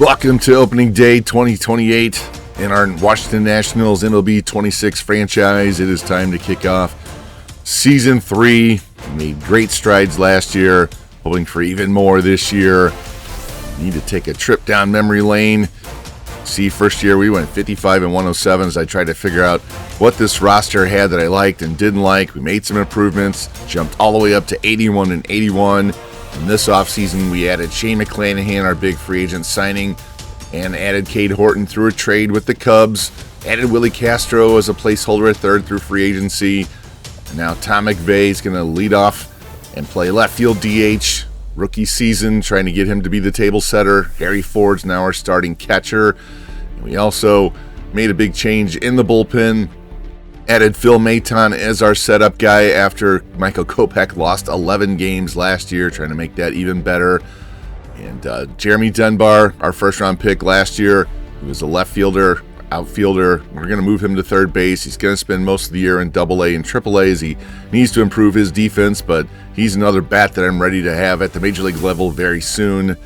Welcome to opening day 2028 in our Washington Nationals MLB 26 franchise. It is time to kick off season 3. We made great strides last year, hoping for even more this year. We need to take a trip down memory lane. See, first year we went 55 and 107 as I tried to figure out what this roster had that I liked and didn't like. We made some improvements, jumped all the way up to 81 and 81. In this offseason, we added Shane McClanahan, our big free agent signing, and added Cade Horton through a trade with the Cubs, added Willie Castro as a placeholder at third through free agency. And now Tom McVay is going to lead off and play left field DH. Rookie season, trying to get him to be the table setter. Harry Ford's now our starting catcher. And we also made a big change in the bullpen. Added Phil Maton as our setup guy after Michael Kopech lost 11 games last year, trying to make that even better. And Jeremy Dunbar, our first-round pick last year, he was a left fielder, outfielder. We're going to move him to third base. He's going to spend most of the year in AA and AAA as he needs to improve his defense, but he's another bat that I'm ready to have at the major league level very soon.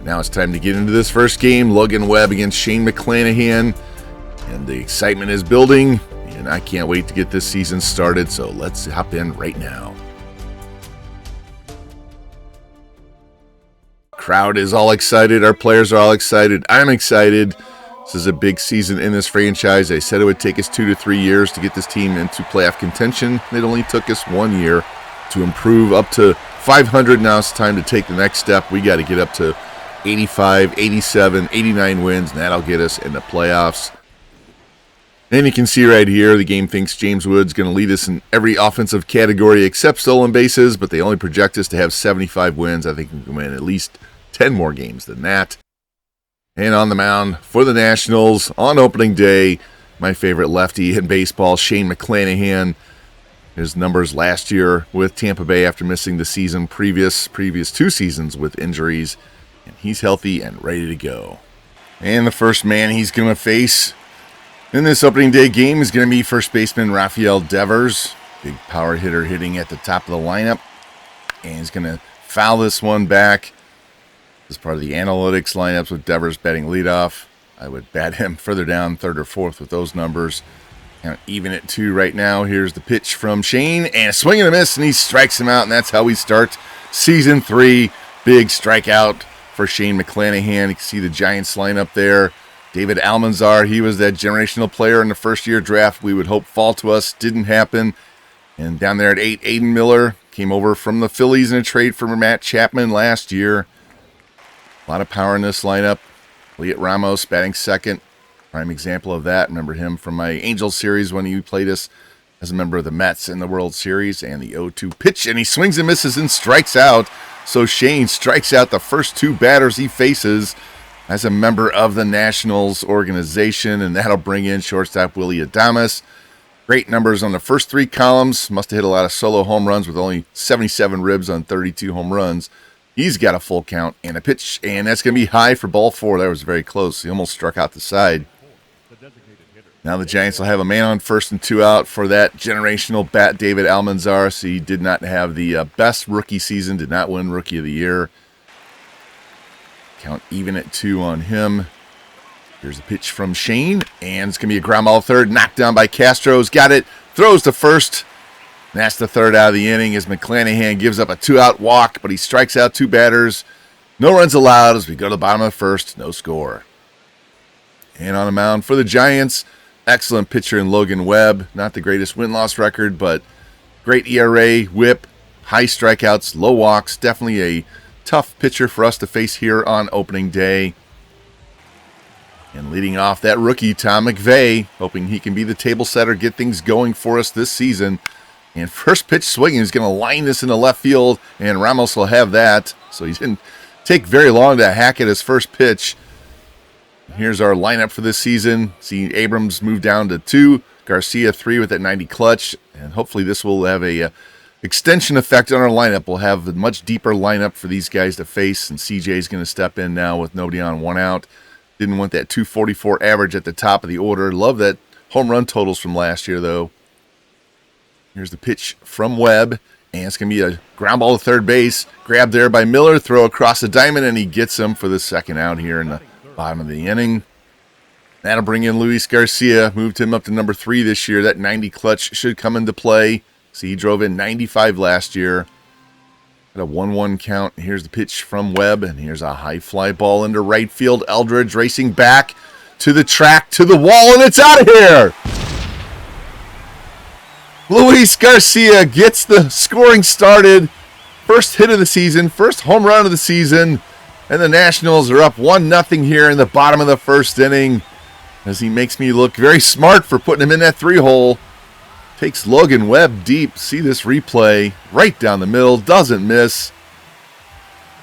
Now it's time to get into this first game. Logan Webb against Shane McClanahan, and the excitement is building. And I can't wait to get this season started, so let's hop in right now. Crowd is all excited. Our players are all excited. I'm excited. This is a big season in this franchise. I said it would take us 2 to 3 years to get this team into playoff contention. It only took us 1 year to improve up to 500. Now it's time to take the next step. We got to get up to 85, 87, 89 wins, and that'll get us in the playoffs. And you can see right here, the game thinks James Wood's going to lead us in every offensive category except stolen bases, but they only project us to have 75 wins. I think we can win at least 10 more games than that. And on the mound for the Nationals on opening day, my favorite lefty in baseball, Shane McClanahan. His numbers last year with Tampa Bay after missing the season previous 2 seasons with injuries. And he's healthy and ready to go. And the first man he's going to face in this opening day game is going to be first baseman Rafael Devers. Big power hitter hitting at the top of the lineup. And he's going to foul this one back. As part of the analytics lineups with Devers batting leadoff, I would bat him further down, third or fourth with those numbers. Kind of even at 2 right now. Here's the pitch from Shane, and a swing and a miss, and he strikes him out, and that's how we start season 3. Big strikeout for Shane McClanahan. You can see the Giants lineup there. David Almanzar, he was that generational player in the first-year draft we would hope fall to us. Didn't happen. And down there at 8, Aiden Miller came over from the Phillies in a trade for Matt Chapman last year. A lot of power in this lineup. Elliot Ramos batting second. Prime example of that. Remember him from my Angels series when he played us as a member of the Mets in the World Series. And the 0-2 pitch, and he swings and misses and strikes out. So Shane strikes out the first 2 batters he faces as a member of the Nationals organization, and that'll bring in shortstop Willie Adames. Great numbers on the first 3 columns. Must have hit a lot of solo home runs with only 77 ribs on 32 home runs. He's got a full count and a pitch, and that's going to be high for ball 4. That was very close. He almost struck out the side. Now the Giants will have a man on first and 2 out for that generational bat, David Almanzar. So he did not have the best rookie season, did not win Rookie of the Year. Count even at 2 on him. Here's the pitch from Shane, and it's going to be a ground ball third, knocked down by Castro's. Got it, throws to first. And that's the third out of the inning as McClanahan gives up a 2-out walk, but he strikes out 2 batters. No runs allowed as we go to the bottom of the first, no score. And on the mound for the Giants, excellent pitcher in Logan Webb. Not the greatest win-loss record, but great ERA, whip, high strikeouts, low walks. Definitely a tough pitcher for us to face here on opening day. And leading off that rookie, Tom McVay, hoping he can be the table setter, get things going for us this season. And first pitch swinging is going to line this into left field, and Ramos will have that. So he didn't take very long to hack at his first pitch. Here's our lineup for this season. See Abrams move down to 2, Garcia 3 with that 90 clutch, and hopefully this will have a extension effect on our lineup. We'll have a much deeper lineup for these guys to face, and CJ is going to step in now with nobody on, 1 out. Didn't want that 244 average at the top of the order. Love that home run totals from last year, though. Here's the pitch from Webb, And it's going to be a ground ball to third base. Grabbed there by Miller. Throw across the diamond, and he gets him for the second out here in the bottom of the inning. That'll bring in Luis Garcia. Moved him up to number 3 this year. That 90 clutch should come into play. See, he drove in 95 last year. Got a 1-1 count. Here's the pitch from Webb, and here's a high fly ball into right field. Eldridge racing back to the track, to the wall, and it's out of here! Luis Garcia gets the scoring started. First hit of the season, first home run of the season, and the Nationals are up 1-0 here in the bottom of the first inning as he makes me look very smart for putting him in that 3-hole. Takes Logan Webb deep. See this replay. Right down the middle. Doesn't miss.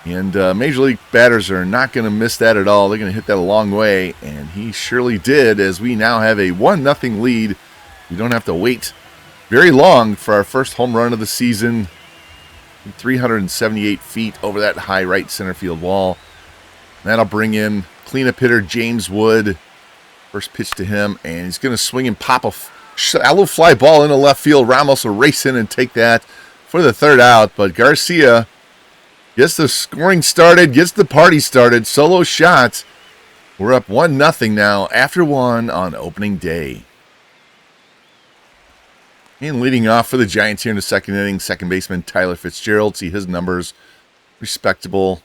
And Major League batters are not going to miss that at all. They're going to hit that a long way. And he surely did, as we now have a 1-0 lead. We don't have to wait very long for our first home run of the season. 378 feet over that high right center field wall. That'll bring in cleanup hitter James Wood. First pitch to him, and he's going to swing and pop a shallow fly ball into left field. Ramos will race in and take that for the third out. But Garcia gets the scoring started, gets the party started. Solo shot. We're up 1-0 now after 1 on opening day. And leading off for the Giants here in the second inning, second baseman Tyler Fitzgerald. See his numbers, respectable.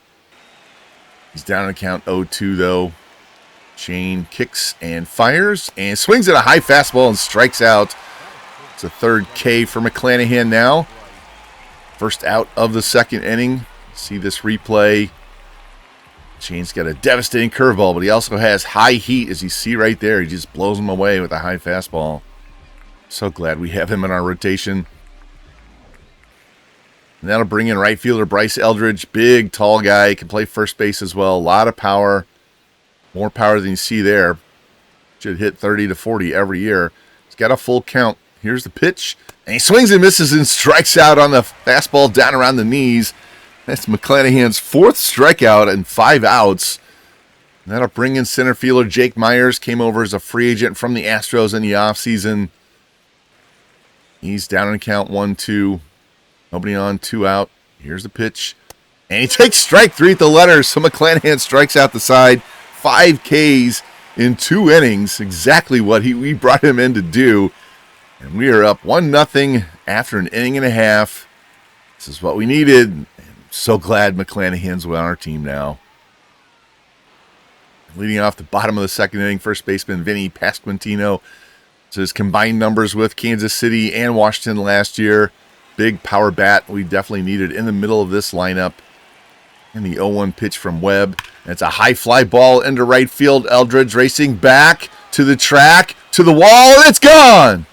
He's down on count 0-2 though. Shane kicks and fires and swings at a high fastball and strikes out. It's a third K for McClanahan now. First out of the second inning. See this replay. Shane's got a devastating curveball, but he also has high heat, as you see right there. He just blows him away with a high fastball. So glad we have him in our rotation. And that'll bring in right fielder Bryce Eldridge. Big, tall guy. Can play first base as well. A lot of power. More power than you see there. Should hit 30 to 40 every year. He's got a full count. Here's the pitch. And he swings and misses and strikes out on the fastball down around the knees. That's McClanahan's 4th strikeout and 5 outs. And that'll bring in center fielder Jake Myers. Came over as a free agent from the Astros in the offseason. He's down on count 1-2. Nobody on, 2 out. Here's the pitch. And he takes strike 3 at the letters. So McClanahan strikes out the side. 5 Ks in 2 innings. Exactly what we brought him in to do. And we are up 1-0 after an inning and a half. This is what we needed. I'm so glad McClanahan's on our team now. Leading off the bottom of the second inning, first baseman Vinny Pasquantino. So his combined numbers with Kansas City and Washington last year. Big power bat we definitely needed in the middle of this lineup. And the 0-1 pitch from Webb. And it's a high fly ball into right field. Eldridge racing back to the track, to the wall, and it's gone!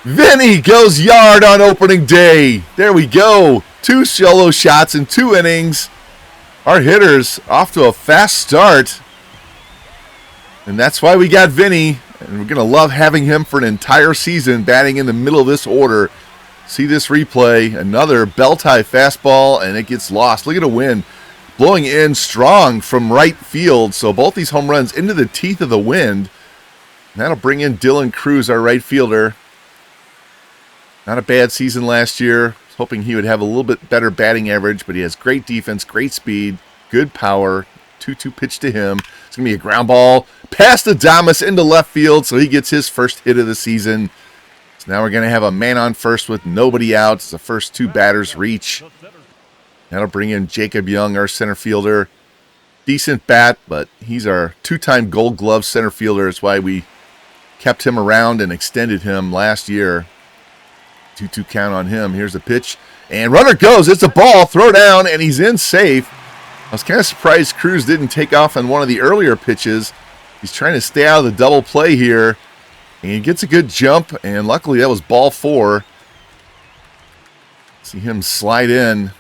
Vinny goes yard on opening day. There we go. 2 solo shots in 2 innings. Our hitters off to a fast start. And that's why we got Vinny. And we're going to love having him for an entire season, batting in the middle of this order. See this replay. Another belt-high fastball, and it gets lost. Look at the wind blowing in strong from right field. So both these home runs into the teeth of the wind. And that'll bring in Dylan Cruz, our right fielder. Not a bad season last year. Hoping he would have a little bit better batting average, but he has great defense, great speed, good power. 2-2 pitch to him. It's going to be a ground ball past Adames into left field, so he gets his first hit of the season. So now we're going to have a man on first with nobody out. It's the first 2 batters reach. That'll bring in Jacob Young, our center fielder. Decent bat, but he's our 2-time Gold Glove center fielder. That's why we kept him around and extended him last year. 2-2 count on him. Here's the pitch. And runner goes. It's a ball. Throw down, and he's in safe. I was kind of surprised Cruz didn't take off on one of the earlier pitches. He's trying to stay out of the double play here. And he gets a good jump, and luckily that was ball 4. See him slide in.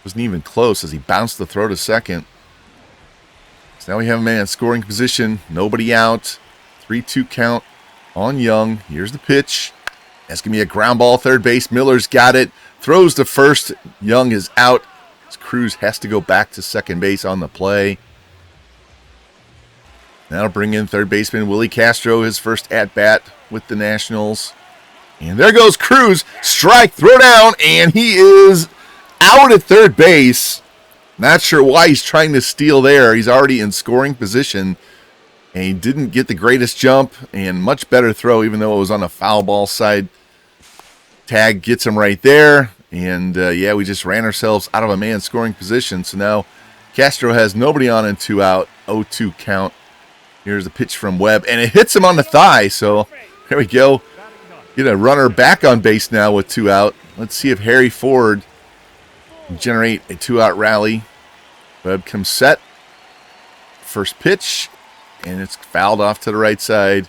Wasn't even close as he bounced the throw to second. So now we have a man in scoring position. Nobody out. 3-2 count on Young. Here's the pitch. That's going to be a ground ball third base. Miller's got it. Throws to first. Young is out. Cruz has to go back to second base on the play. That'll bring in third baseman Willie Castro, his first at-bat with the Nationals. And there goes Cruz. Strike, throw down, and he is out at third base. Not sure why he's trying to steal there. He's already in scoring position. And he didn't get the greatest jump, and much better throw, even though it was on a foul ball side. Tag gets him right there. And, yeah, we just ran ourselves out of a man scoring position. So now Castro has nobody on and 2 out. 0-2 count. Here's the pitch from Webb, and it hits him on the thigh. So there we go. Get a runner back on base now with 2 out. Let's see if Harry Ford can generate a 2-out rally. Webb comes set. First pitch, and it's fouled off to the right side.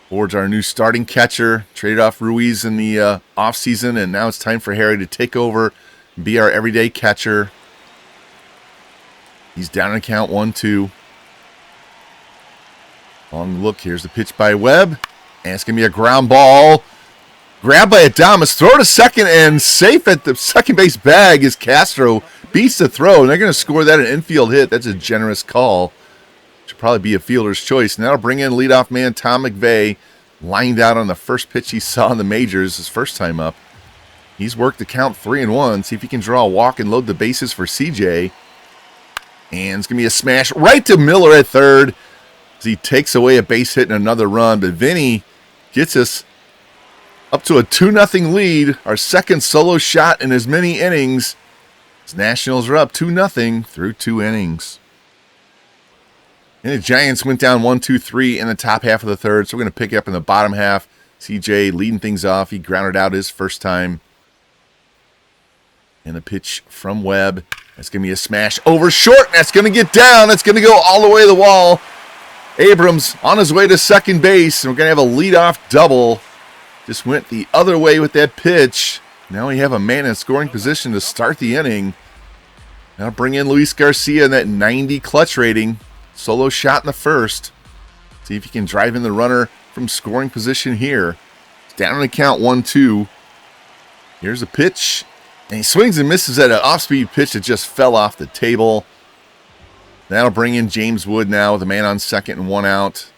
Ford's our new starting catcher. Traded off Ruiz in the offseason, and now it's time for Harry to take over and be our everyday catcher. He's down in count 1-2. Long look. Here's the pitch by Webb. And it's going to be a ground ball. Grabbed by Adames. Throw to second, and safe at the second base bag is Castro. Beats the throw, and they're going to score that an infield hit. That's a generous call. Should probably be a fielder's choice. And that'll bring in leadoff man Tom McVeigh. Lined out on the first pitch he saw in the majors his first time up. He's worked the count 3-1. See if he can draw a walk and load the bases for CJ. And it's going to be a smash right to Miller at third. As he takes away a base hit and another run. But Vinny gets us up to a 2-0 lead. Our second solo shot in as many innings. As Nationals are up 2-0 through 2 innings. And the Giants went down 1-2-3 in the top half of the third. So we're going to pick up in the bottom half. CJ leading things off. He grounded out his first time. And a pitch from Webb. That's going to be a smash over short. That's going to get down. That's going to go all the way to the wall. Abrams on his way to second base. And we're going to have a leadoff double. Just went the other way with that pitch. Now we have a man in scoring position to start the inning. Now bring in Luis Garcia in that 90 clutch rating. Solo shot in the first. See if he can drive in the runner from scoring position here. It's down on the count 1-2. Here's a pitch. And he swings and misses at an off-speed pitch that just fell off the table. That'll bring in James Wood now with a man on second and 1 out.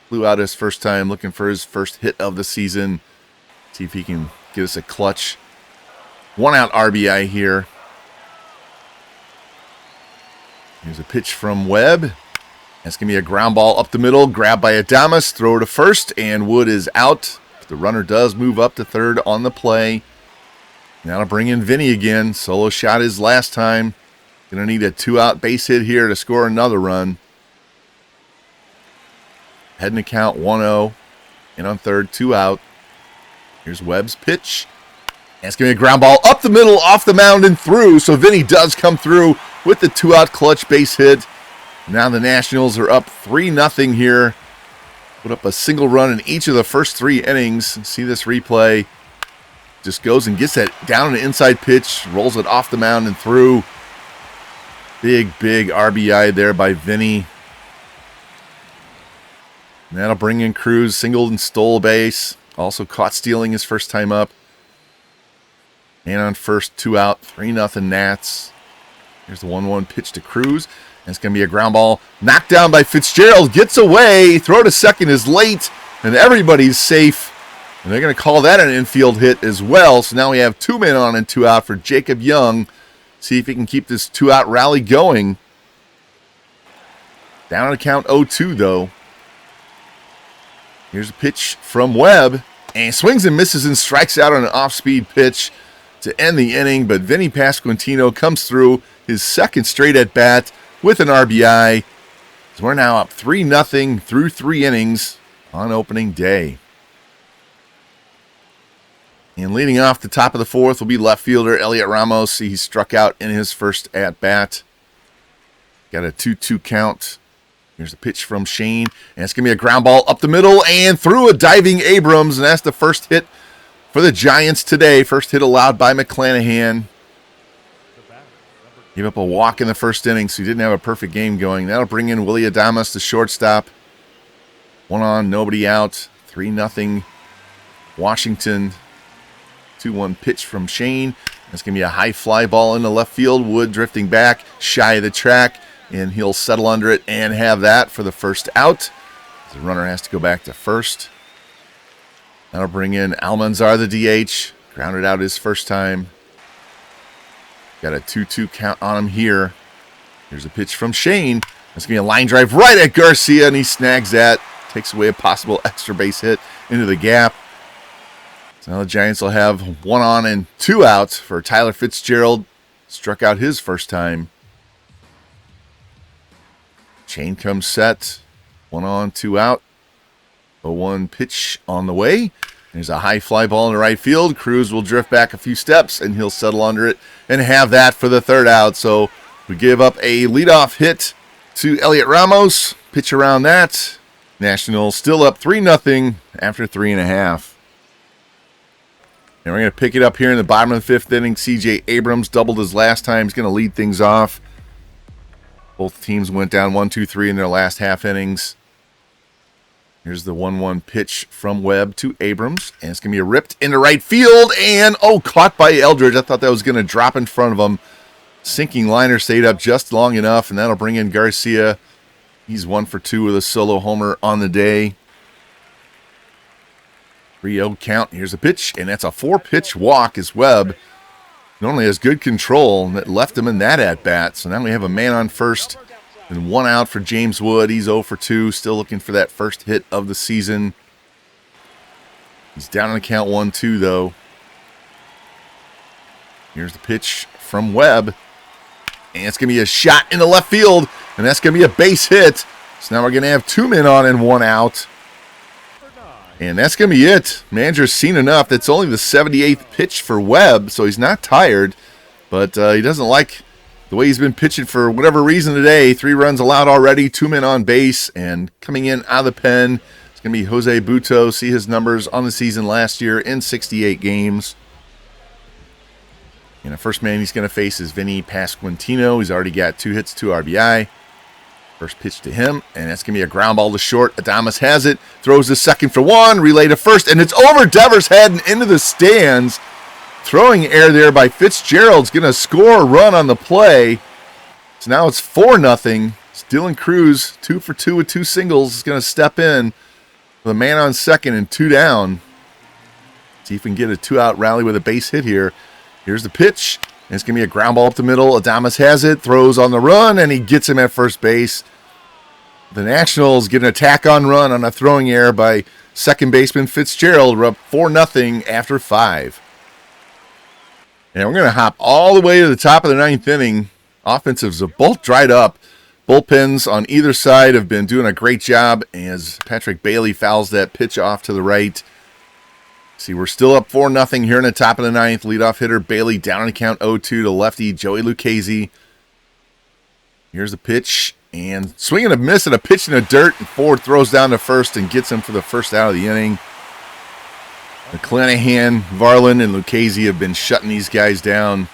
Flew out his first time, looking for his first hit of the season. See if he can get us a clutch 1-out RBI here. Here's a pitch from Webb. That's going to be a ground ball up the middle, grabbed by Adames, throw to first, and Wood is out. The runner does move up to third on the play. Now to bring in Vinny again. Solo shot his last time. Going to need a 2-out base hit here to score another run. Heading to count 1-0. And on third, 2 out. Here's Webb's pitch. And it's going to be a ground ball up the middle, off the mound, and through. So Vinny does come through with the 2-out clutch base hit. Now the Nationals are up 3-0 here. Put up a single run in each of the first 3 innings. See this replay. Just goes and gets that down an inside pitch. Rolls it off the mound and through. Big RBI there by Vinny. And that'll bring in Cruz. Singled and stole base. Also caught stealing his first time up. And on first, 2 out. 3-0 Nats. Here's the 1-1 pitch to Cruz. And it's going to be a ground ball. Knocked down by Fitzgerald. Gets away. Throw to second is late. And everybody's safe. And they're going to call that an infield hit as well. So now we have 2 men on and 2 out for Jacob Young. See if he can keep this 2-out rally going. Down to count 0-2 though. Here's a pitch from Webb. And swings and misses and strikes out on an off-speed pitch to end the inning. But Vinny Pasquantino comes through his second straight at bat with an RBI. So we're now up 3-0 through 3 innings on opening day. And leading off the top of the fourth will be left fielder Elliot Ramos. He struck out in his first at-bat. Got a 2-2 count. Here's a pitch from Shane. And it's going to be a ground ball up the middle and through a diving Abrams. And that's the first hit for the Giants today. First hit allowed by McClanahan. Gave up a walk in the first inning, so he didn't have a perfect game going. That'll bring in Willie Adames, the shortstop. 1 on, nobody out. 3-0 Washington. 2-1 pitch from Shane. That's going to be a high fly ball into left field. Wood drifting back, shy of the track, and he'll settle under it and have that for the first out. The runner has to go back to first. That'll bring in Almanzar, the DH. Grounded out his first time. Got a 2-2 count on him here. Here's a pitch from Shane. That's going to be a line drive right at Garcia, and he snags that. Takes away a possible extra base hit into the gap. So now the Giants will have 1 on and 2 out for Tyler Fitzgerald. Struck out his first time. Chain comes set. 1 on, 2 out. 0-1 pitch on the way. There's a high fly ball in the right field. Cruz will drift back a few steps, and he'll settle under it and have that for the 3rd out. So we give up a leadoff hit to Elliot Ramos. Pitch around that. Nationals still up 3-0 after 3.5. And we're going to pick it up here in the bottom of the 5th inning. C.J. Abrams doubled his last time. He's going to lead things off. Both teams went down 1-2-3 in their last half innings. Here's the 1-1 pitch from Webb to Abrams. And it's going to be ripped into right field. And, caught by Eldridge. I thought that was going to drop in front of him. Sinking liner stayed up just long enough. And that'll bring in Garcia. He's 1 for 2 with a solo homer on the day. 3-0 count. Here's a pitch. And that's a 4-pitch walk as Webb normally has good control. And that left him in that at-bat. So now we have a man on first. And 1 out for James Wood. He's 0 for 2. Still looking for that first hit of the season. He's down on the count 1-2, though. Here's the pitch from Webb. And it's going to be a shot into left field. And that's going to be a base hit. So now we're going to have 2 men on and 1 out. And that's going to be it. Manager's seen enough. That's only the 78th pitch for Webb. So he's not tired. But he doesn't like the way he's been pitching for whatever reason today. 3 runs allowed already, 2 men on base, and coming in out of the pen, it's going to be Jose Buto. See his numbers on the season last year in 68 games. And the first man he's going to face is Vinny Pasquantino. He's already got 2 hits, 2 RBI. First pitch to him, and that's going to be a ground ball to short. Adames has it, throws to second for 1, relay to first, and it's over Devers' head and into the stands. Throwing air there by Fitzgerald's going to score a run on the play. So now it's 4-0. Dylan Cruz, 2 for 2 with 2 singles, is going to step in with a man on second and 2 down. See if we can get a 2-out rally with a base hit here. Here's the pitch. And it's going to be a ground ball up the middle. Adames has it, throws on the run, and he gets him at first base. The Nationals get an attack-on run on a throwing error by second baseman Fitzgerald. We're up 4-0 after 5. And we're going to hop all the way to the top of the 9th inning. Offensives have both dried up. Bullpens on either side have been doing a great job as Patrick Bailey fouls that pitch off to the right. See, we're still up 4-0 here in the top of the 9th. Leadoff hitter Bailey down on the count 0-2 to lefty Joey Lucchese. Here's the pitch. And swinging a miss and a pitch in the dirt. And Ford throws down to first and gets him for the first out of the inning. McClanahan, Varland, and Lucchese have been shutting these guys down.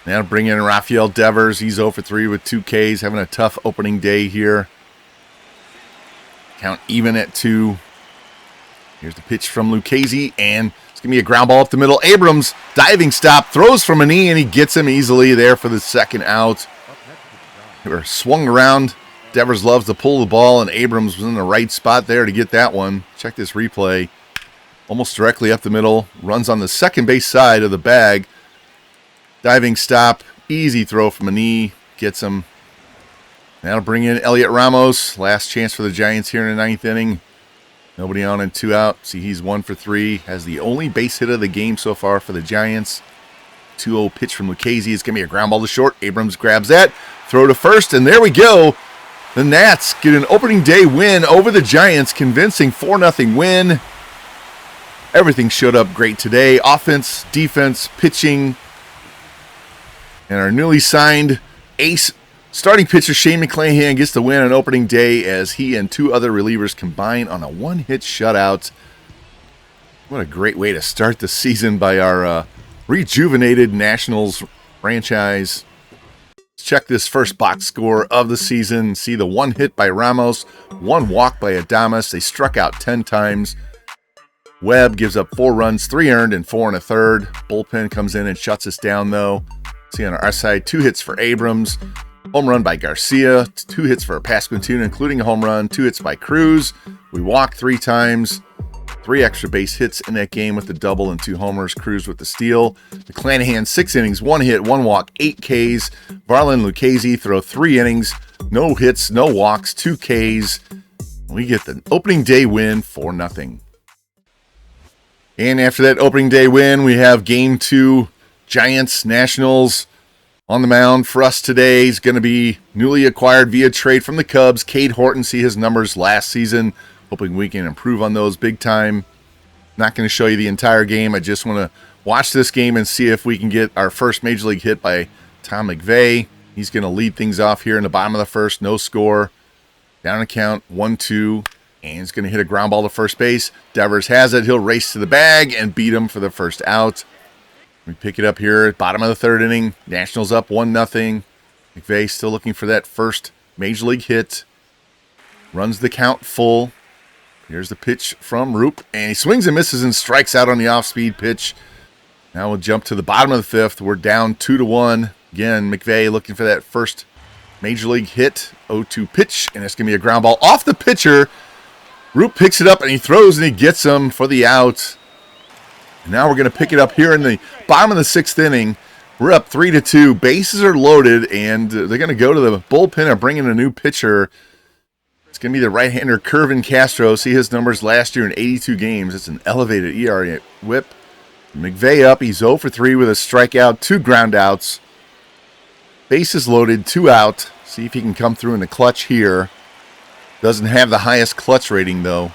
Now bring in Rafael Devers. He's 0 for 3 with 2 Ks. Having a tough opening day here. Count even at 2. Here's the pitch from Lucchese, and it's going to be a ground ball up the middle. Abrams, diving stop, throws from a knee, and he gets him easily there for the second out. Or swung around. Devers loves to pull the ball, and Abrams was in the right spot there to get that one. Check this replay. Almost directly up the middle. Runs on the second base side of the bag. Diving stop. Easy throw from a knee. Gets him. That'll bring in Elliot Ramos. Last chance for the Giants here in the 9th inning. Nobody on and 2 out. See, he's 1 for 3. Has the only base hit of the game so far for the Giants. 2-0 pitch from Lucchese. It's going to be a ground ball to short. Abrams grabs that. Throw to first, and there we go. The Nats get an opening day win over the Giants. Convincing 4-0 win. Everything showed up great today. Offense, defense, pitching. And our newly signed ace starting pitcher Shane McClanahan gets the win on opening day as he and 2 other relievers combine on a 1-hit shutout. What a great way to start the season by our rejuvenated Nationals franchise. Let's check this first box score of the season. See the 1 hit by Ramos, 1 walk by Adames. They struck out 10 times. Webb gives up 4 runs, 3 earned, and 4 1/3. Bullpen comes in and shuts us down, though. See on our side, 2 hits for Abrams. Home run by Garcia, 2 hits for Pasquantino, including a home run, 2 hits by Cruz. We walked 3 times. 3 extra base hits in that game with the double and 2 homers. Cruz with the steal. McClanahan, 6 innings, 1 hit, 1 walk, 8 Ks. Varlin Lucchese throw 3 innings, no hits, no walks, 2 Ks. We get the opening day win 4-0. And after that opening day win, we have game 2, Giants Nationals. On the mound for us today is going to be newly acquired via trade from the Cubs, Cade Horton. See his numbers last season. Hoping we can improve on those big time. Not going to show you the entire game. I just want to watch this game and see if we can get our first major league hit by Tom McVay. He's going to lead things off here in the bottom of the first. No score. Down a count, 1-2. And he's going to hit a ground ball to first base. Devers has it. He'll race to the bag and beat him for the first out. We pick it up here at bottom of the 3rd inning. Nationals up 1-0. McVay still looking for that first major league hit. Runs the count full. Here's the pitch from Roop, and he swings and misses and strikes out on the off-speed pitch. Now we'll jump to the bottom of the 5th. We're down 2-1. Again, McVay looking for that first major league hit. 0-2 pitch, and it's going to be a ground ball off the pitcher. Roop picks it up, and he throws, and he gets him for the out. And now we're going to pick it up here in the bottom of the 6th inning. We're up 3-2. Bases are loaded, and they're going to go to the bullpen and bring in a new pitcher. It's going to be the right-hander Curvin Castro. See his numbers last year in 82 games. It's an elevated ERA whip. McVay up. He's 0 for 3 with a strikeout, 2 groundouts. Bases loaded, 2 out. See if he can come through in the clutch here. Doesn't have the highest clutch rating, though.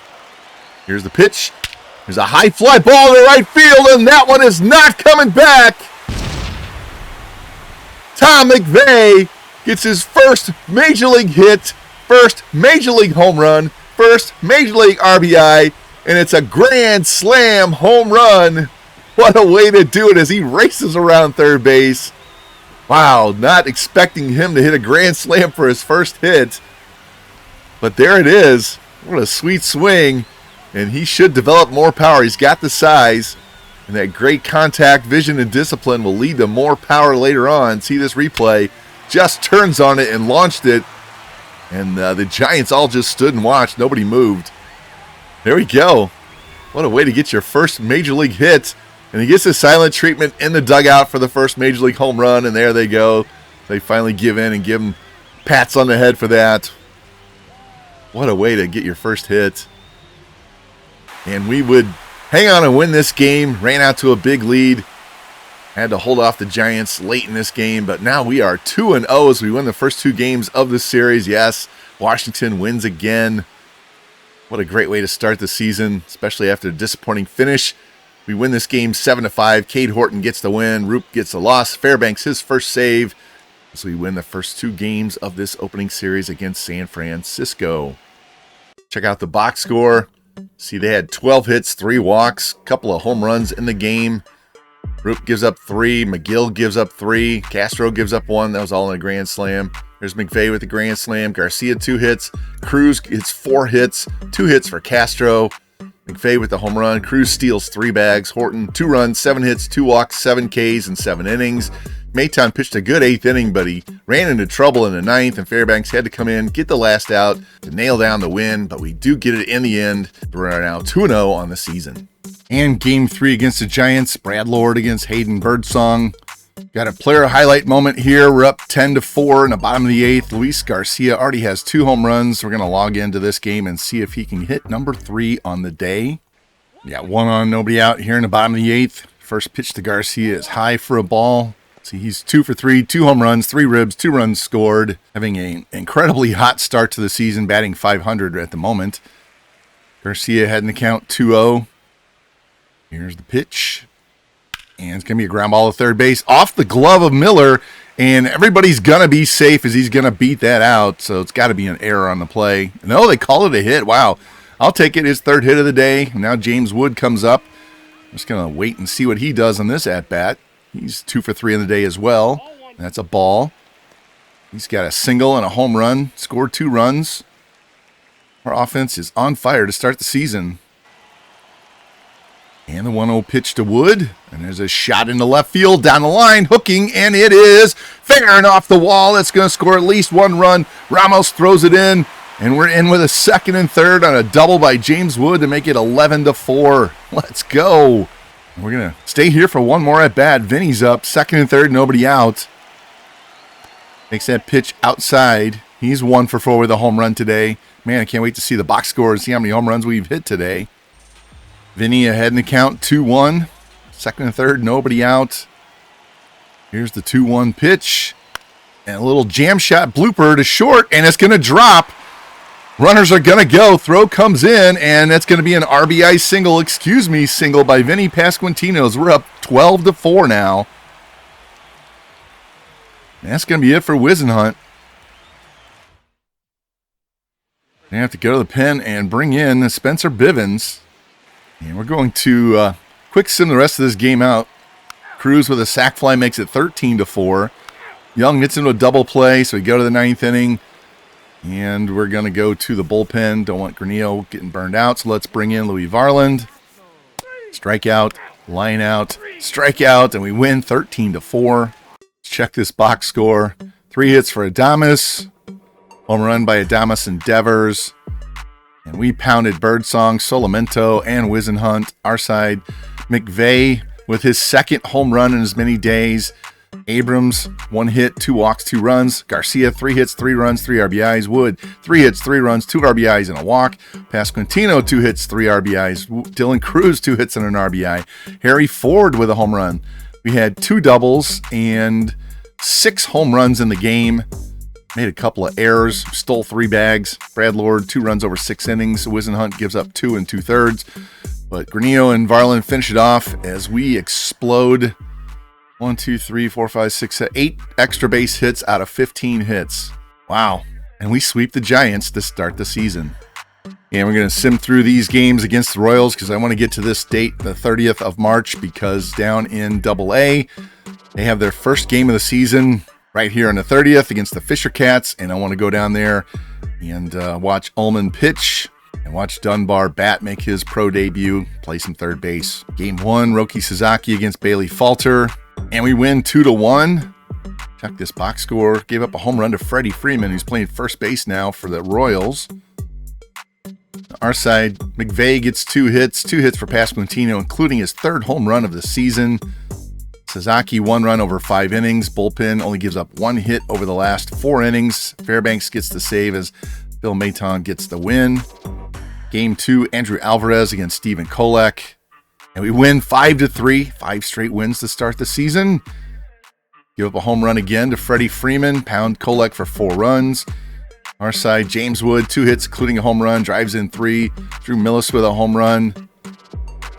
Here's the pitch. There's a high fly ball to right field, and that one is not coming back. Tom McVay gets his first major league hit, first major league home run, first major league RBI, and it's a grand slam home run. What a way to do it as he races around third base. Wow, not expecting him to hit a grand slam for his first hit. But there it is. What a sweet swing. And he should develop more power. He's got the size. And that great contact, vision, and discipline will lead to more power later on. See this replay. Just turns on it and launched it. And the Giants all just stood and watched. Nobody moved. There we go. What a way to get your first major league hit. And he gets a silent treatment in the dugout for the first major league home run. And there they go. They finally give in and give him pats on the head for that. What a way to get your first hit. And we would hang on and win this game. Ran out to a big lead. Had to hold off the Giants late in this game. But now we are 2-0 as we win the first 2 games of the series. Yes, Washington wins again. What a great way to start the season, especially after a disappointing finish. We win this game 7-5. Cade Horton gets the win. Roop gets the loss. Fairbanks his first save. So we win the first 2 games of this opening series against San Francisco. Check out the box score. See, they had 12 hits, 3 walks, a couple of home runs in the game. Roop gives up 3. McGill gives up 3. Castro gives up 1. That was all in a grand slam. There's McVay with the grand slam. Garcia 2 hits. Cruz gets 4 hits. 2 hits for Castro. McVay with the home run. Cruz steals 3 bags. Horton 2 runs, 7 hits, 2 walks, 7 Ks in 7 innings. Maton pitched a good 8th inning, but he ran into trouble in the 9th, and Fairbanks had to come in, get the last out to nail down the win, but we do get it in the end. We're now 2-0 on the season. And game 3 against the Giants, Brad Lord against Hayden Birdsong. Got a player highlight moment here. We're up 10-4 in the bottom of the 8th. Luis Garcia already has 2 home runs. We're going to log into this game and see if he can hit number 3 on the day. Yeah, 1 on, nobody out here in the bottom of the 8th. First pitch to Garcia is high for a ball. See, he's 2 for 3, 2 home runs, 3 ribs, 2 runs scored. Having an incredibly hot start to the season, batting .500 at the moment. Garcia heading the count 2-0. Here's the pitch. And it's going to be a ground ball to third base off the glove of Miller. And everybody's going to be safe as he's going to beat that out. So it's got to be an error on the play. No, they call it a hit. Wow. I'll take it. His 3rd hit of the day. Now James Wood comes up. I'm just going to wait and see what he does on this at-bat. He's 2 for 3 in the day as well. That's a ball. He's got a single and a home run. Scored 2 runs. Our offense is on fire to start the season. And the 1-0 pitch to Wood. And there's a shot into left field down the line. Hooking, and it is fingering off the wall. That's going to score at least 1 run. Ramos throws it in. And we're in with a second and third on a double by James Wood to make it 11-4. Let's go. We're going to stay here for one more at bat. Vinny's up, second and third, nobody out. Makes that pitch outside. He's 1 for 4 with a home run today. Man, I can't wait to see the box score and see how many home runs we've hit today. Vinny ahead in the count, 2-1. Second and third, nobody out. Here's the 2-1 pitch. And a little jam shot blooper to short, and it's going to drop. Runners are going to go. Throw comes in, and that's going to be an RBI single by Vinny Pasquantino. We're up 12-4 now. And that's going to be it for Wizenhunt. They have to go to the pen and bring in Spencer Bivens. And we're going to quick sim the rest of this game out. Cruz with a sac fly makes it 13-4. Young gets into a double play, so we go to the 9th inning. And we're going to go to the bullpen. Don't want Granillo getting burned out, so let's bring in Louis Varland. Strikeout, line out, strikeout, and we win 13-4. Check this box score. 3 hits for Adames. Home run by Adames and Devers. And we pounded Birdsong, Solamento, and Wizenhunt. Our side, McVeigh with his second home run in as many days. Abrams, 1 hit, 2 walks, 2 runs. Garcia, 3 hits, 3 runs, 3 RBIs. Wood, 3 hits, 3 runs, 2 RBIs and a walk. Pasquantino, 2 hits, 3 RBIs. Dylan Cruz, 2 hits and an RBI. Harry Ford with a home run. We had 2 doubles and 6 home runs in the game. Made a couple of errors, stole 3 bags. Brad Lord, 2 runs over 6 innings. Wizenhunt gives up 2 2/3. But Granillo and Varland finish it off as we explode 1, 2, 3, 4, 5, 6, 7, 8 extra base hits out of 15 hits. Wow. And we sweep the Giants to start the season. And we're going to sim through these games against the Royals because I want to get to this date, the 30th of March, because down in AA, they have their first game of the season right here on the 30th against the Fisher Cats. And I want to go down there and watch Ullman pitch and watch Dunbar bat make his pro debut, play some third base. Game 1, Roki Sasaki against Bailey Falter. And we win 2-1. Check this box score. Gave up a home run to Freddie Freeman, who's playing first base now for the Royals. Our side, McVeigh gets 2 hits for Pasquantino, including his 3rd home run of the season. Sasaki, 1 run over 5 innings. Bullpen only gives up 1 hit over the last 4 innings. Fairbanks gets the save as Bill Maton gets the win. Game 2, Andrew Alvarez against Stephen Kolek. And we win 5-3, 5 straight wins to start the season. Give up a home run again to Freddie Freeman, pound Kolek for 4 runs. Our side, James Wood, 2 hits, including a home run, drives in 3. Drew Millis with a home run.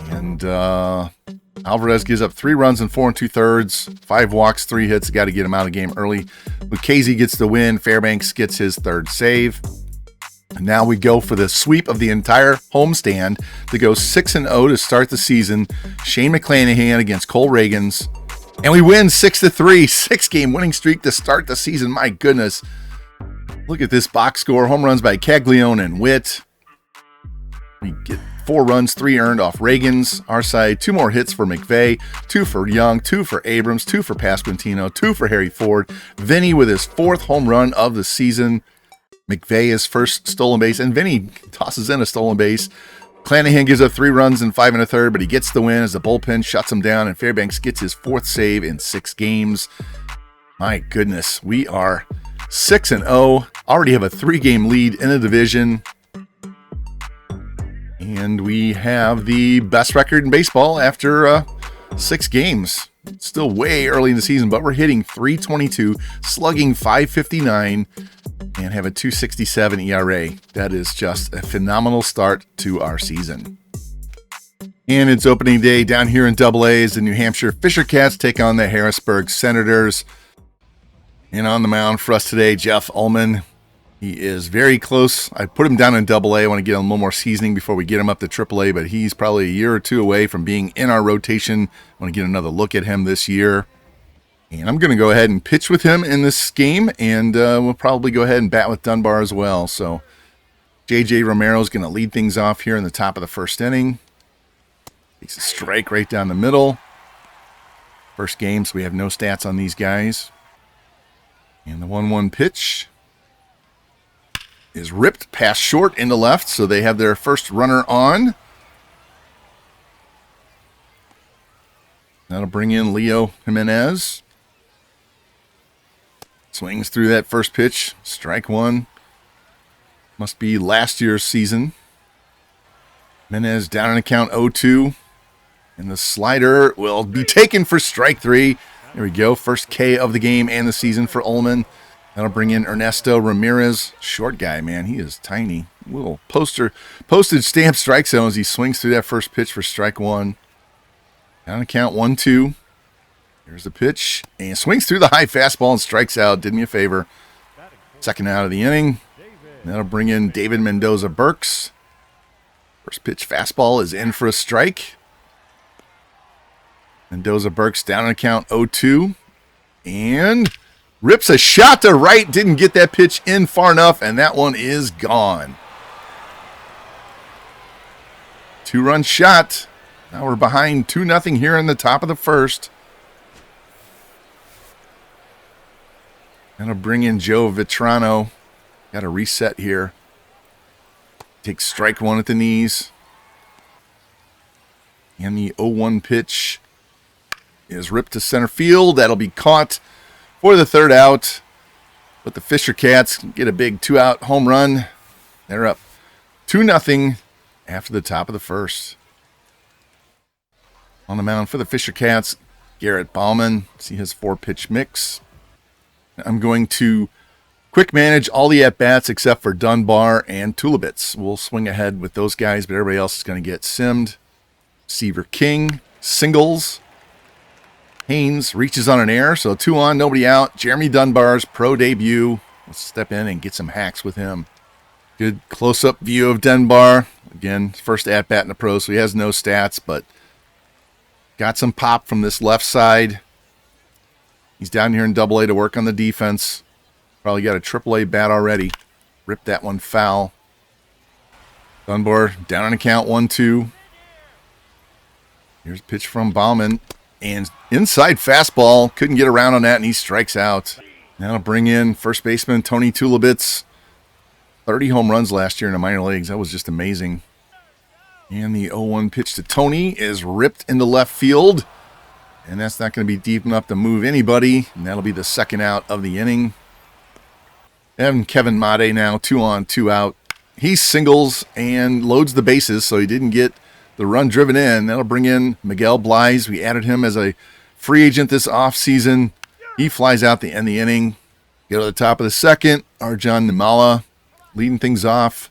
And Alvarez gives up 3 runs in 4 2/3, 5 walks, 3 hits. Got to get him out of the game early. Lucchese gets the win. Fairbanks gets his 3rd save. And now we go for the sweep of the entire homestand to go 6-0 to start the season. Shane McClanahan against Cole Reagans. And we win 6-3, 6-game winning streak to start the season. My goodness. Look at this box score. Home runs by Caglione and Witt. We get 4 runs, 3 earned off Reagans. Our side, 2 more hits for McVeigh, 2 for Young, 2 for Abrams, 2 for Pasquantino, 2 for Harry Ford. Vinny with his 4th home run of the season. McVeigh his first stolen base, and Vinny tosses in a stolen base. Clanahan gives up 3 runs in 5 1/3, but he gets the win as the bullpen shuts him down, and Fairbanks gets his 4th save in 6 games. My goodness, we are 6-0, already have a 3-game lead in the division, and we have the best record in baseball after 6 games. It's still way early in the season, but we're hitting .322, slugging .559, and have a 2.67 ERA. That is just a phenomenal start to our season. And it's opening day down here in AA as the New Hampshire Fisher Cats take on the Harrisburg Senators. And on the mound for us today, Jeff Ullman. He is very close. I put him down in AA. I want to get him a little more seasoning before we get him up to AAA, but he's probably a year or 2 away from being in our rotation. I want to get another look at him this year. And I'm going to go ahead and pitch with him in this game, and we'll probably go ahead and bat with Dunbar as well. So J.J. Romero is going to lead things off here in the top of the 1st inning. Takes a strike right down the middle. First game, so we have no stats on these guys. And the 1-1 pitch. is ripped past short into left, so they have their first runner on. That'll bring in Leo Jimenez. Swings through that first pitch. Strike one. Must be last year's season. Jimenez down in the count 0-2. And the slider will be taken for strike three. There we go. First K of the game and the season for Ullman. That'll bring in Ernesto Ramirez. Short guy, man. He is tiny. Little postage stamp strike zone as he swings through that first pitch for strike one. Down to count 1-2. Here's the pitch. And swings through the high fastball and strikes out. Did me a favor. Second out of the inning. And that'll bring in David Mendoza-Burks. First pitch fastball is in for a strike. Mendoza-Burks down on count 0-2. And rips a shot to right. Didn't get that pitch in far enough. And that one is gone. 2-run shot. Now we're behind 2-0 here in the top of the first. Gonna bring in Joe Vitrano. Got a reset here. Takes strike one at the knees. And the 0-1 pitch is ripped to center field. That'll be caught for the third out. But the Fisher Cats get a big 2-out home run. They're up 2-0 after the top of the first. On the mound for the Fisher Cats, Garrett Bauman. See his 4-pitch mix. I'm going to quick manage all the at-bats except for Dunbar and Tulibitz. We'll swing ahead with those guys, but everybody else is going to get simmed. Seaver King, singles. Haynes reaches on an error, so 2 on, nobody out. Jeremy Dunbar's pro debut. Let's step in and get some hacks with him. Good close-up view of Dunbar. Again, first at-bat in the pros, so he has no stats, but got some pop from this left side. He's down here in Double-A to work on the defense. Probably got a Triple-A bat already. Ripped that one foul. Dunbar down on the count 1-2. Here's a pitch from Bauman. And inside fastball. Couldn't get around on that, and he strikes out. Now to bring in first baseman Tony Tulibitz. 30 home runs last year in the minor leagues. That was just amazing. And the 0-1 pitch to Tony is ripped into left field. And that's not going to be deep enough to move anybody. And that'll be the second out of the inning. And Kevin Made now 2 on, 2 out. He singles and loads the bases, so he didn't get the run driven in. That'll bring in Miguel Blyes. We added him as a free agent this offseason. He flies out to end the inning. Go to the top of the second. Arjan Nimala leading things off.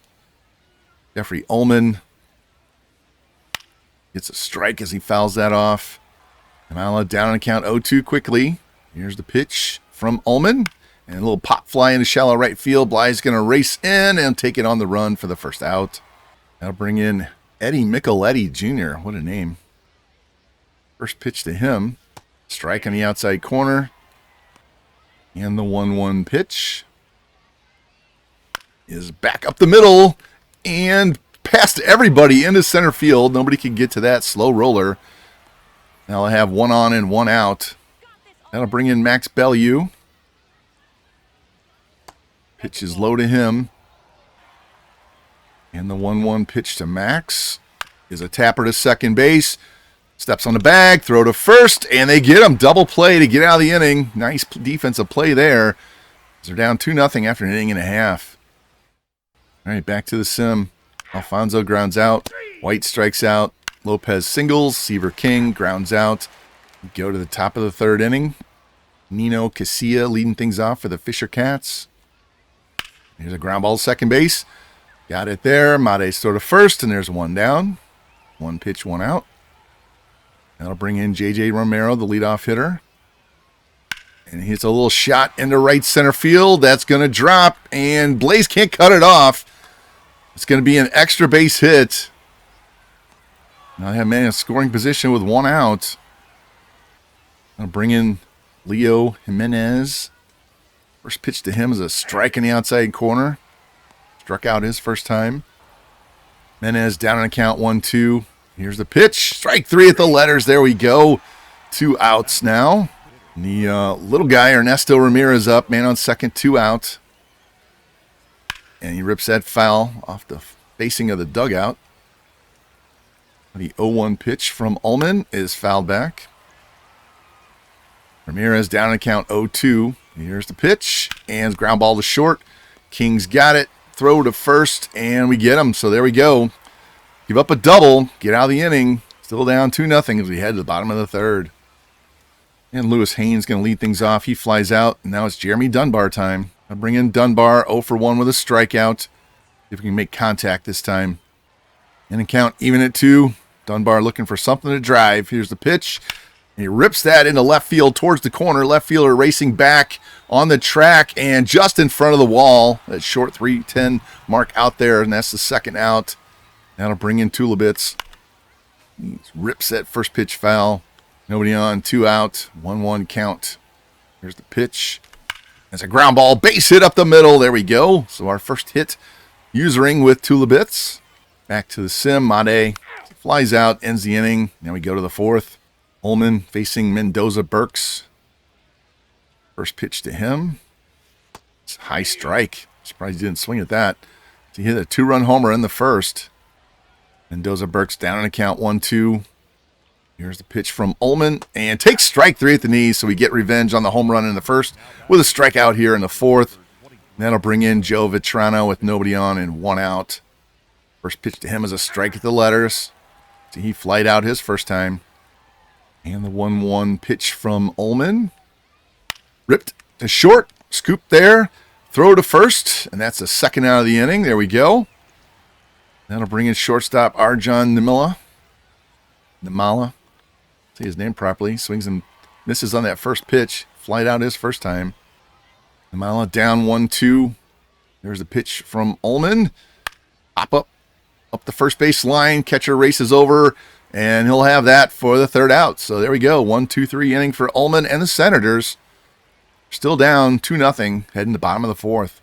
Jeffrey Ullman gets a strike as he fouls that off. Nimala down on count 0-2 quickly. Here's the pitch from Ullman. And a little pop fly into shallow right field. Bly's going to race in and take it on the run for the first out. That'll bring in Eddie Micheletti Jr. What a name. First pitch to him. Strike on the outside corner. And the 1-1 pitch is back up the middle and past everybody into center field. Nobody can get to that slow roller. Now I have 1 on and 1 out. That'll bring in Max Bellew. Pitch is low to him. And the 1-1 pitch to Max is a tapper to second base. Steps on the bag, throw to first, and they get him. Double play to get out of the inning. Nice defensive play there. They're down 2-0 after an inning and a half. All right, back to the sim. Alfonso grounds out. White strikes out. Lopez singles. Seaver King grounds out. We go to the top of the third inning. Nino Casilla leading things off for the Fisher Cats. Here's a ground ball to second base. Got it there. Made's throw to first, and there's 1 down. 1 pitch, 1 out. That'll bring in J.J. Romero, the leadoff hitter. And he hits a little shot into right center field. That's going to drop, and Blaze can't cut it off. It's going to be an extra base hit. Now they have man in scoring position with 1 out. I'll bring in Leo Jimenez. First pitch to him is a strike in the outside corner. Struck out his first time. Jimenez down on the count 1-2. Here's the pitch. Strike 3 at the letters. There we go. 2 outs now. And the little guy, Ernesto Ramirez, up. Man on second, 2 out. and he rips that foul off the facing of the dugout. The 0-1 pitch from Ullman is fouled back. Ramirez down in count 0-2. Here's the pitch, and ground ball to short. King's got it. Throw to first, and we get him. So there we go. Give up a double, get out of the inning. Still down 2-0 as we head to the bottom of the third. And Lewis Haynes going to lead things off. He flies out, and now it's Jeremy Dunbar time. I bring in Dunbar, 0 for 1 with a strikeout. See if we can make contact this time. And count even at 2. Dunbar looking for something to drive. Here's the pitch. And he rips that into left field towards the corner. Left fielder racing back on the track and just in front of the wall. That short 3-10 mark out there, and that's the second out. That'll bring in Tulibitz. He rips that first pitch foul. Nobody on, 2 out, 1-1 count. Here's the pitch. That's a ground ball, base hit up the middle. There we go. So our first hit usering with Tulibitz. Back to the sim. Made flies out, ends the inning. Now we go to the fourth. Ullman facing Mendoza Burks. First pitch to him. It's a high strike. Surprised he didn't swing at that. He hit a 2-run homer in the first. Mendoza Burks down in a count 1-2. Here's the pitch from Ullman, and takes strike 3 at the knees, so we get revenge on the home run in the first with a strikeout here in the fourth. And that'll bring in Joe Vitrano with nobody on and 1 out. First pitch to him is a strike at the letters. So he flied out his first time. And the 1-1 pitch from Ullman. Ripped to short, scoop there, throw to first, and that's the second out of the inning. There we go. That'll bring in shortstop Arjan Nimala. Say his name properly. Swings and misses on that first pitch. Flied out his first time. Nimala down 1-2. There's the pitch from Ullman. Pop up the first base line. Catcher races over, and he'll have that for the third out. So there we go. 1-2-3 inning for Ullman and the Senators. Still down 2-0, heading to the bottom of the fourth.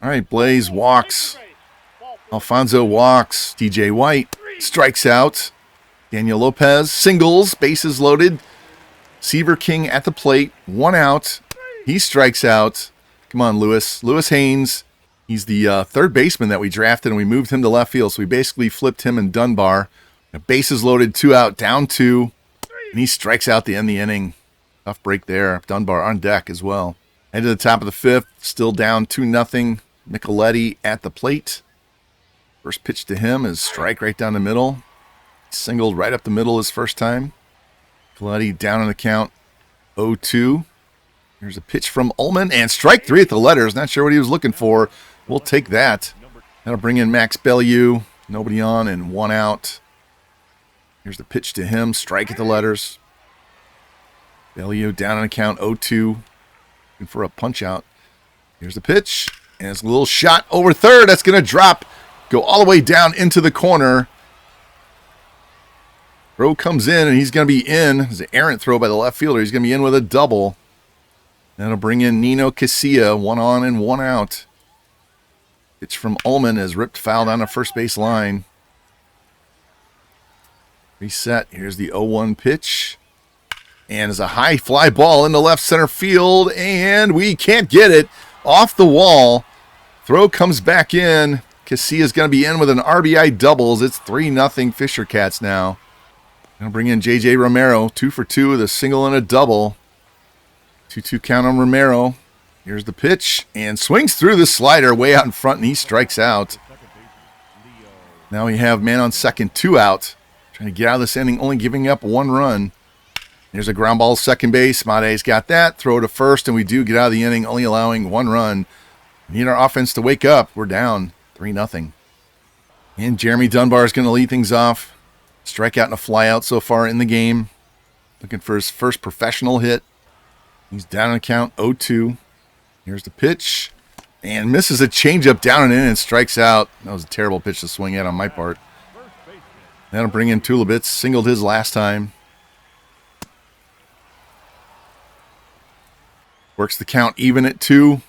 All right, Blaze walks. Alfonso walks. DJ White strikes out. Daniel Lopez singles, bases loaded. Seaver King at the plate, 1 out. He strikes out. Come on, Lewis. Lewis Haynes. He's the third baseman that we drafted, and we moved him to left field. So we basically flipped him and Dunbar. Bases loaded, 2 out, down 2. And he strikes out to end the inning. Tough break there. Dunbar on deck as well. Head to the top of the fifth. Still down 2-0. Micheletti at the plate. First pitch to him is strike right down the middle. Singled right up the middle his first time. Micheletti down on the count 0-2. Here's a pitch from Ullman and strike 3 at the letters. Not sure what he was looking for. We'll take that. That'll bring in Max Bellew. Nobody on and 1 out. Here's the pitch to him. Strike at the letters. Bellew down on the count 0-2. Looking for a punch out. Here's the pitch. And it's a little shot over third. That's going to drop. Go all the way down into the corner. Throw comes in, and he's going to be in. It's an errant throw by the left fielder. He's going to be in with a double. That'll bring in Nino Casilla. 1 on and 1 out. Pitch from Ullman is ripped foul down the first base line. Reset. Here's the 0-1 pitch. And it's a high fly ball into left center field, and we can't get it off the wall. Throw comes back in. Casilla's going to be in with an RBI doubles. It's 3-0 Fisher Cats now. Going to bring in J.J. Romero, 2 for 2 with a single and a double. 2-2 count on Romero. Here's the pitch, and swings through the slider way out in front, and he strikes out. Now we have man on second, 2 out. Trying to get out of this inning, only giving up 1 run. There's a ground ball to second base. Made's got that. Throw to first, and we do get out of the inning, only allowing 1 run. We need our offense to wake up. We're down 3-0. And Jeremy Dunbar is going to lead things off. Strikeout and a flyout so far in the game. Looking for his first professional hit. He's down on count 0-2. Here's the pitch. And misses a changeup down and in and strikes out. That was a terrible pitch to swing at on my part. That'll bring in Tulibitz. Singled his last time. Works the count even at 2.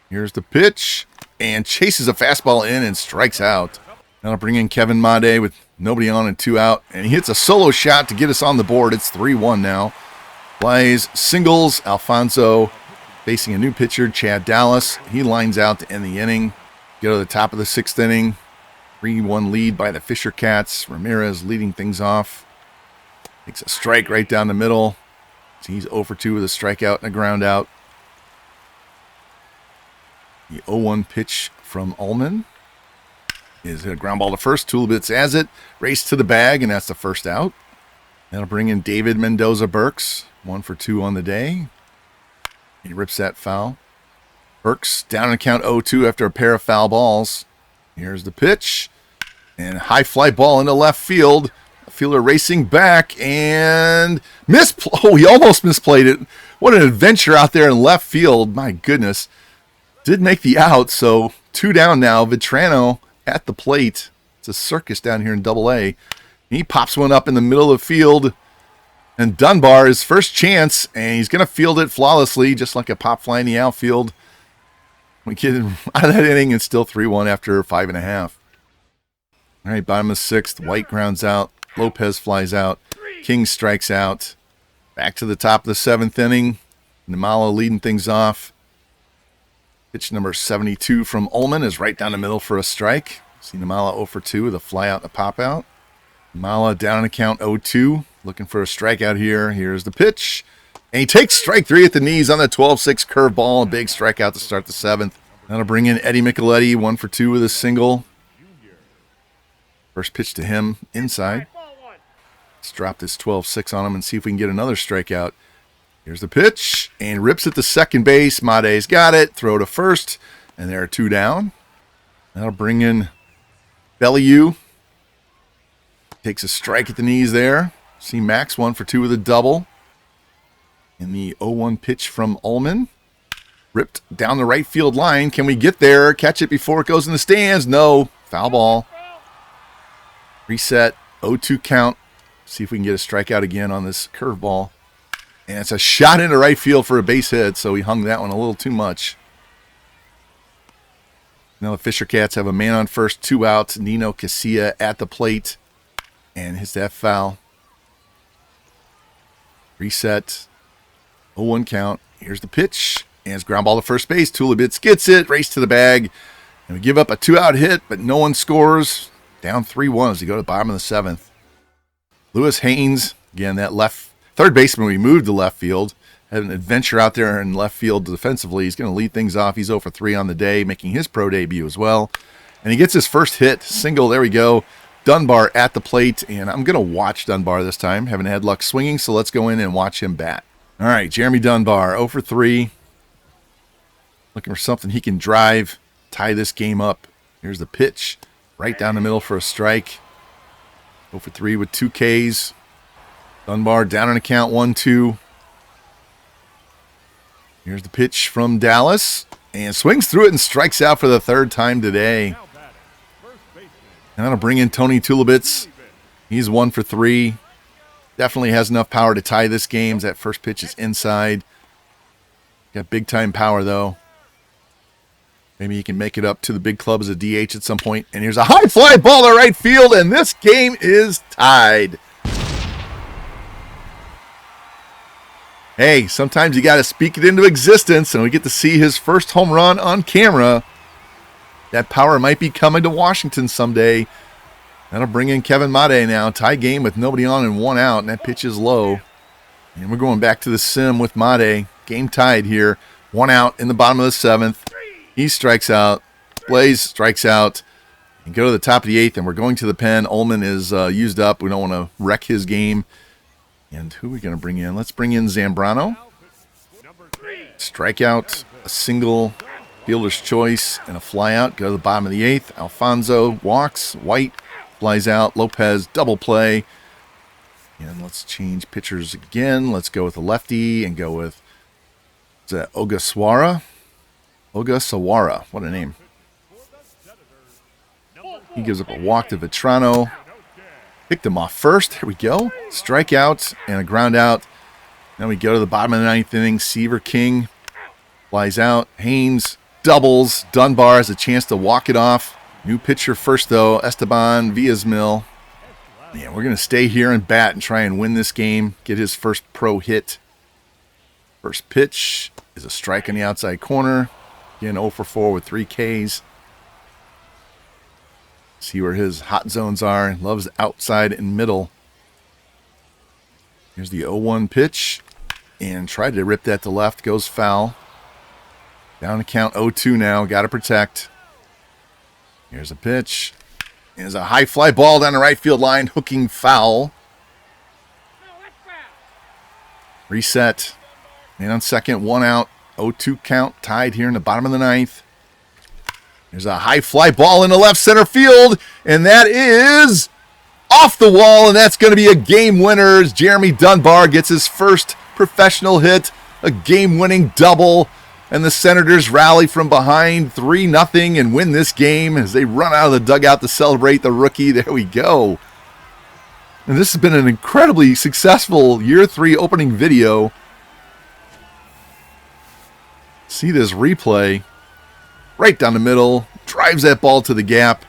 Here's the pitch. And chases a fastball in and strikes out. That'll bring in Kevin Made with nobody on and 2 out. And he hits a solo shot to get us on the board. It's 3-1 now. Blaze singles. Alfonso Facing a new pitcher, Chad Dallas. He lines out to end the inning. Go to the top of the 6th inning. 3-1 lead by the Fisher Cats. Ramirez leading things off. Takes a strike right down the middle. He's 0 for 2 with a strikeout and a ground out. The 0-1 pitch from Ullman is a ground ball to first. Tulibits has it. Race to the bag, and that's the first out. That'll bring in David Mendoza-Burks. 1 for 2 on the day. He rips that foul. Burks down in count 0-2 after a pair of foul balls. Here's the pitch. And high fly ball into left field. Fielder racing back and he almost misplayed it. What an adventure out there in left field. My goodness. Did make the out, so 2 down now. Vitrano at the plate. It's a circus down here in Double-A. He pops one up in the middle of the field. And Dunbar, his first chance, and he's going to field it flawlessly, just like a pop fly in the outfield. We get him out of that inning, and still 3-1 after 5.5. All right, bottom of 6th. White grounds out. Lopez flies out. King strikes out. Back to the top of the 7th inning. Nimala leading things off. Pitch number 72 from Ullman is right down the middle for a strike. See Nimala 0 for 2 with a fly out and a pop out. Nimala down in a count 0-2. Looking for a strikeout here. Here's the pitch. And he takes strike 3 at the knees on the 12-6 curveball. A big strikeout to start the 7th. That'll bring in Eddie Micheletti. 1 for 2 with a single. First pitch to him inside. Let's drop this 12-6 on him and see if we can get another strikeout. Here's the pitch. And rips it to second base. Made's got it. Throw to first. And there are 2 down. That'll bring in Bellieu. Takes a strike at the knees there. See Max 1 for 2 with a double. And the 0-1 pitch from Ullman. Ripped down the right field line. Can we get there? Catch it before it goes in the stands? No. Foul ball. Reset. 0-2 count. See if we can get a strikeout again on this curveball. And it's a shot into right field for a base hit, so he hung that one a little too much. Now the Fisher Cats have a man on first, 2 outs. Nino Casilla at the plate. And hits that foul. Reset. 0-1 count. Here's the pitch. And it's ground ball to first base. Tulibits gets it. Race to the bag. And we give up a 2-out hit, but no one scores. Down 3-1 as we go to the bottom of the 7th. Lewis Haynes, again, that third baseman we moved to left field. Had an adventure out there in left field defensively. He's going to lead things off. He's 0 for 3 on the day, making his pro debut as well. And he gets his first hit. Single, there we go. Dunbar at the plate, and I'm going to watch Dunbar this time. Haven't had luck swinging, so let's go in and watch him bat. All right, Jeremy Dunbar, 0 for 3. Looking for something he can drive, tie this game up. Here's the pitch. Right down the middle for a strike. 0 for 3 with 2 Ks. Dunbar down in a count 1-2. Here's the pitch from Dallas. And swings through it and strikes out for the 3rd time today. And that'll bring in Tony Tulibits. He's 1 for 3. Definitely has enough power to tie this game. That first pitch is inside. Got big time power though. Maybe he can make it up to the big club as a DH at some point. And here's a high fly ball to right field, and this game is tied. Hey, sometimes you got to speak it into existence, and we get to see his first home run on camera. That power might be coming to Washington someday. That'll bring in Kevin Made now. Tie game with nobody on and 1 out, and that pitch is low. And we're going back to the sim with Made. Game tied here. 1 out in the bottom of the 7th. He strikes out. Blaze strikes out. And go to the top of the 8th, and we're going to the pen. Ullman is used up. We don't want to wreck his game. And who are we going to bring in? Let's bring in Zambrano. Strikeout, a single, fielder's choice, and a flyout. Go to the bottom of the 8th. Alfonso walks. White flies out. Lopez double play. And let's change pitchers again. Let's go with the lefty and go with Ogasawara. Ogasawara. What a name. He gives up a walk to Vitrano. Picked him off first. Here we go. Strikeout and a ground out. Then we go to the bottom of the 9th inning. Seaver King flies out. Haynes doubles. Dunbar has a chance to walk it off. New pitcher first, though. Esteban Villasmil. Yeah, we're going to stay here and bat and try and win this game. Get his first pro hit. First pitch. is a strike on the outside corner. Again, 0 for 4 with 3 Ks. See where his hot zones are. Loves outside and middle. Here's the 0-1 pitch. And tried to rip that to left. Goes foul. Down to count 0-2 now. Got to protect. Here's a pitch. Here's a high fly ball down the right field line. Hooking foul. Reset. Man on second. 1 out. 0-2 count. Tied here in the bottom of the ninth. There's a high fly ball in the left center field. And that is off the wall. And that's going to be a game winner as Jeremy Dunbar gets his first professional hit. A game-winning double. And the Senators rally from behind 3-0 and win this game as they run out of the dugout to celebrate the rookie. There we go. And this has been an incredibly successful Year 3 opening video. See this replay. Right down the middle. Drives that ball to the gap.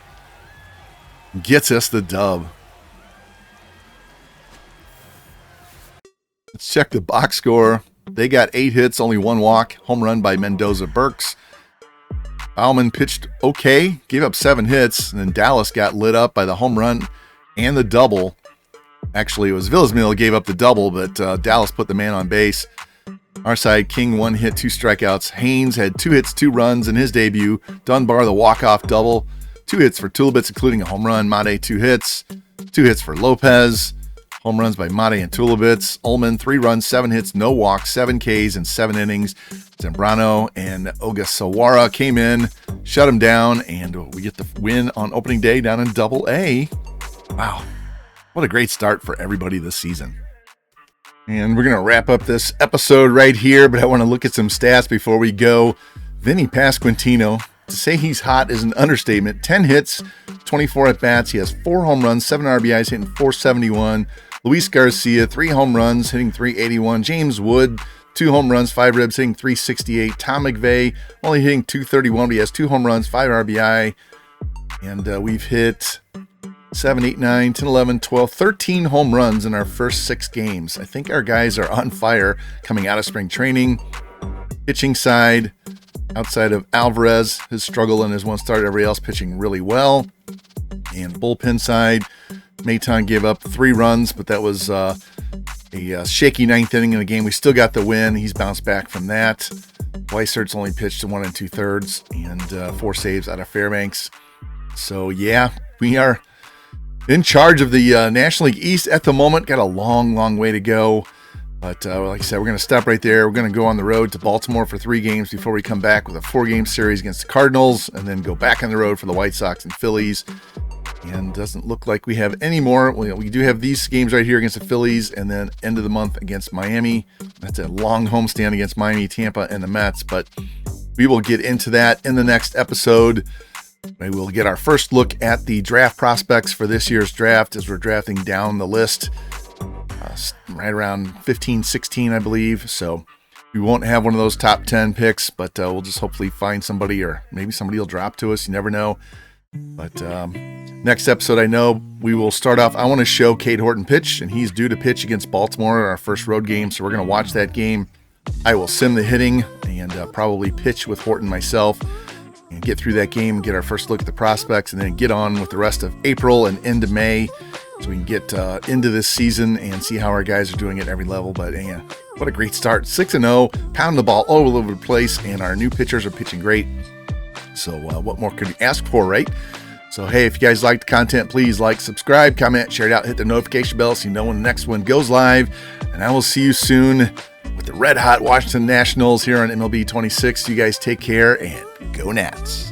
Gets us the dub. Let's check the box score. They got 8 hits, only 1 walk. Home run by Mendoza-Burks. Bauman pitched okay, gave up 7 hits, and then Dallas got lit up by the home run and the double. Actually, it was Villasmil gave up the double, but Dallas put the man on base. Our side, King 1 hit, 2 strikeouts. Haynes had 2 hits, 2 runs in his debut. Dunbar, the walk-off double. 2 hits for Tulibits, including a home run. Mate, 2 hits. 2 hits for Lopez. Home runs by Mate and Tulibits. Ullman, 3 runs, 7 hits, no walks, 7 Ks in 7 innings. Zambrano and Ogasawara came in, shut him down, and we get the win on opening day down in Double-A. Wow, what a great start for everybody this season. And we're going to wrap up this episode right here, but I want to look at some stats before we go. Vinny Pasquantino, to say he's hot is an understatement. 10 hits, 24 at-bats. He has 4 home runs, 7 RBIs, hitting .471. Luis Garcia, 3 home runs, hitting .381. James Wood, 2 home runs, 5 ribs, hitting .368. Tom McVeigh, only hitting .231, but he has 2 home runs, 5 RBI. And we've hit 7, 8, 9, 10, 11, 12, 13 home runs in our first 6 games. I think our guys are on fire coming out of spring training. Pitching side, outside of Alvarez, his struggle in his 1 start, everybody else pitching really well. And bullpen side, Maton gave up 3 runs, but that was a shaky 9th inning in the game. We still got the win. He's bounced back from that. Weisert's only pitched to 1 2/3 and 4 saves out of Fairbanks. So, yeah, we are in charge of the National League East at the moment. Got a long, long way to go. But like I said, we're going to stop right there. We're going to go on the road to Baltimore for 3 games before we come back with a 4-game series against the Cardinals and then go back on the road for the White Sox and Phillies. And doesn't look like we have any more. We do have these games right here against the Phillies and then end of the month against Miami. That's a long homestand against Miami, Tampa, and the Mets. But we will get into that in the next episode. We will get our first look at the draft prospects for this year's draft as we're drafting down the list. Right around 15, 16, I believe. So we won't have one of those top 10 picks, but we'll just hopefully find somebody, or maybe somebody will drop to us. You never know. But next episode, I know we will start off. I want to show Cade Horton pitch, and he's due to pitch against Baltimore in our first road game. So we're going to watch that game. I will sim the hitting and probably pitch with Horton myself and get through that game and get our first look at the prospects, and then get on with the rest of April and into May so we can get into this season and see how our guys are doing at every level. But yeah, what a great start. 6-0, pound the ball all over the place, and our new pitchers are pitching great. So what more could you ask for, right? So, hey, if you guys like the content, please like, subscribe, comment, share it out, hit the notification bell so you know when the next one goes live. And I will see you soon with the red-hot Washington Nationals here on MLB 26. You guys take care and go Nats.